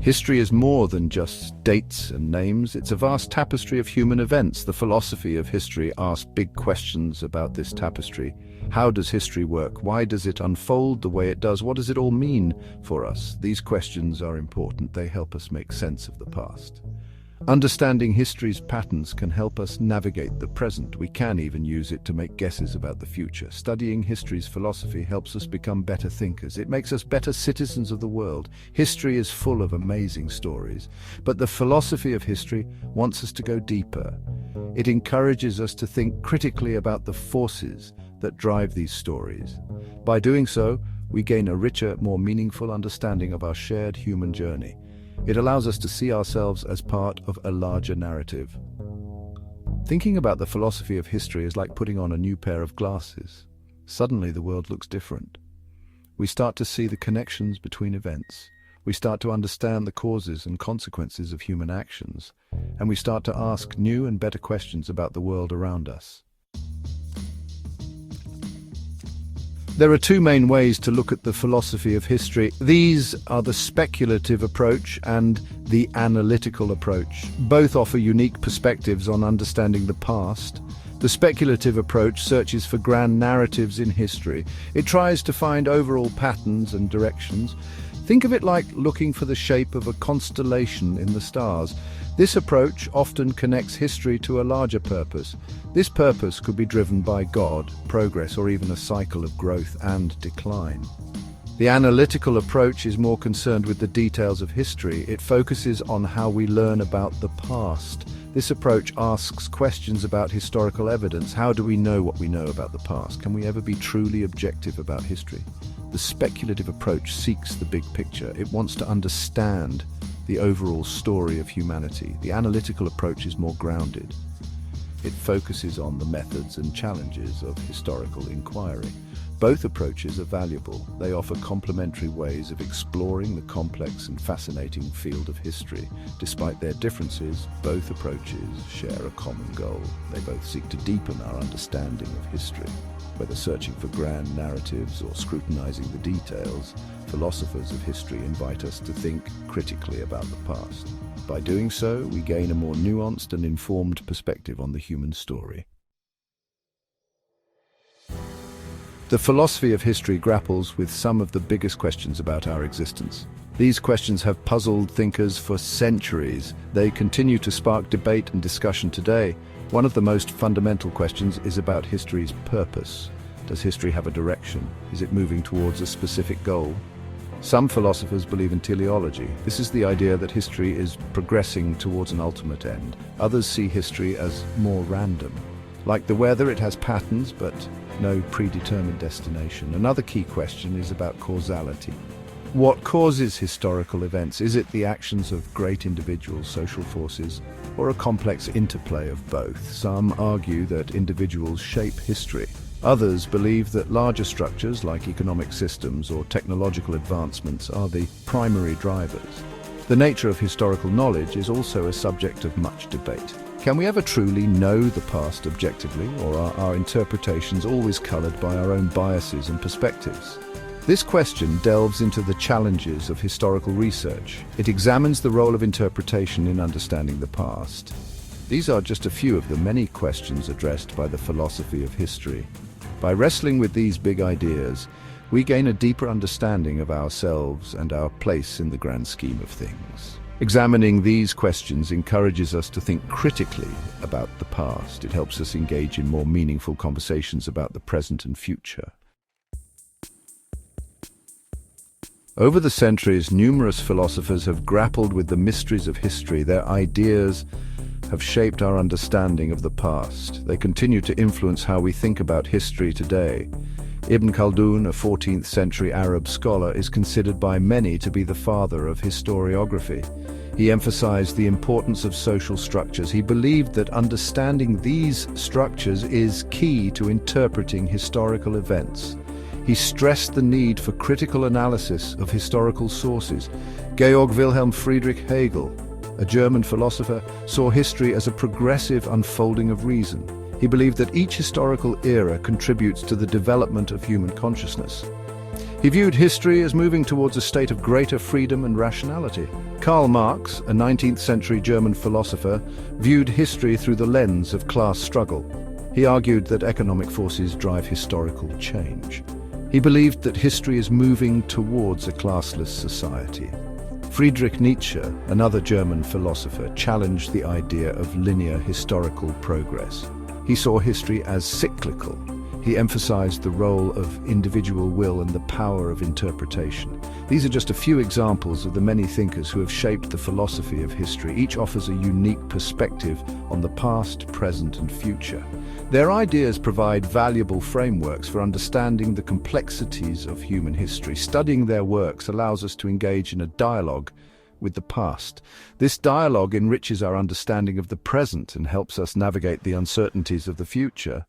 History is more than just dates and names. It's a vast tapestry of human events. The philosophy of history asks big questions about this tapestry. How does history work? Why does it unfold the way it does? What does it all mean for us? These questions are important. They help us make sense of the past. Understanding history's patterns can help us navigate the present. We can even use it to make guesses about the future. Studying history's philosophy helps us become better thinkers. It makes us better citizens of the world. History is full of amazing stories, but the philosophy of history wants us to go deeper. It encourages us to think critically about the forces that drive these stories. By doing so, we gain a richer, more meaningful understanding of our shared human journey. It allows us to see ourselves as part of a larger narrative. Thinking about the philosophy of history is like putting on a new pair of glasses. Suddenly the world looks different. We start to see the connections between events. We start to understand the causes and consequences of human actions. And we start to ask new and better questions about the world around us. There are two main ways to look at the philosophy of history. These are the speculative approach and the analytical approach. Both offer unique perspectives on understanding the past. The speculative approach searches for grand narratives in history. It tries to find overall patterns and directions. Think of it like looking for the shape of a constellation in the stars. This approach often connects history to a larger purpose. This purpose could be driven by God, progress, or even a cycle of growth and decline. The analytical approach is more concerned with the details of history. It focuses on how we learn about the past. This approach asks questions about historical evidence. How do we know what we know about the past? Can we ever be truly objective about history? The speculative approach seeks the big picture. It wants to understand the overall story of humanity. The analytical approach is more grounded. It focuses on the methods and challenges of historical inquiry. Both approaches are valuable. They offer complementary ways of exploring the complex and fascinating field of history. Despite their differences, both approaches share a common goal. They both seek to deepen our understanding of history. Whether searching for grand narratives or scrutinizing the details, philosophers of history invite us to think critically about the past. By doing so, we gain a more nuanced and informed perspective on the human story. The philosophy of history grapples with some of the biggest questions about our existence. These questions have puzzled thinkers for centuries. They continue to spark debate and discussion today. One of the most fundamental questions is about history's purpose. Does history have a direction? Is it moving towards a specific goal? Some philosophers believe in teleology. This is the idea that history is progressing towards an ultimate end. Others see history as more random. Like the weather, it has patterns, but no predetermined destination. Another key question is about causality. What causes historical events? Is it the actions of great individuals, social forces, or a complex interplay of both? Some argue that individuals shape history. Others believe that larger structures like economic systems or technological advancements are the primary drivers. The nature of historical knowledge is also a subject of much debate. Can we ever truly know the past objectively, or are our interpretations always colored by our own biases and perspectives? This question delves into the challenges of historical research. It examines the role of interpretation in understanding the past. These are just a few of the many questions addressed by the philosophy of history. By wrestling with these big ideas, we gain a deeper understanding of ourselves and our place in the grand scheme of things. Examining these questions encourages us to think critically about the past. It helps us engage in more meaningful conversations about the present and future. Over the centuries, numerous philosophers have grappled with the mysteries of history. Their ideas have shaped our understanding of the past. They continue to influence how we think about history today. Ibn Khaldun, a 14th century Arab scholar, is considered by many to be the father of historiography. He emphasized the importance of social structures. He believed that understanding these structures is key to interpreting historical events. He stressed the need for critical analysis of historical sources. Georg Wilhelm Friedrich Hegel, a German philosopher, saw history as a progressive unfolding of reason. He believed that each historical era contributes to the development of human consciousness. He viewed history as moving towards a state of greater freedom and rationality. Karl Marx, a 19th-century German philosopher, viewed history through the lens of class struggle. He argued that economic forces drive historical change. He believed that history is moving towards a classless society. Friedrich Nietzsche, another German philosopher, challenged the idea of linear historical progress. He saw history as cyclical. He emphasized the role of individual will and the power of interpretation. These are just a few examples of the many thinkers who have shaped the philosophy of history. Each offers a unique perspective on the past, present, and future. Their ideas provide valuable frameworks for understanding the complexities of human history. Studying their works allows us to engage in a dialogue with the past. This dialogue enriches our understanding of the present and helps us navigate the uncertainties of the future.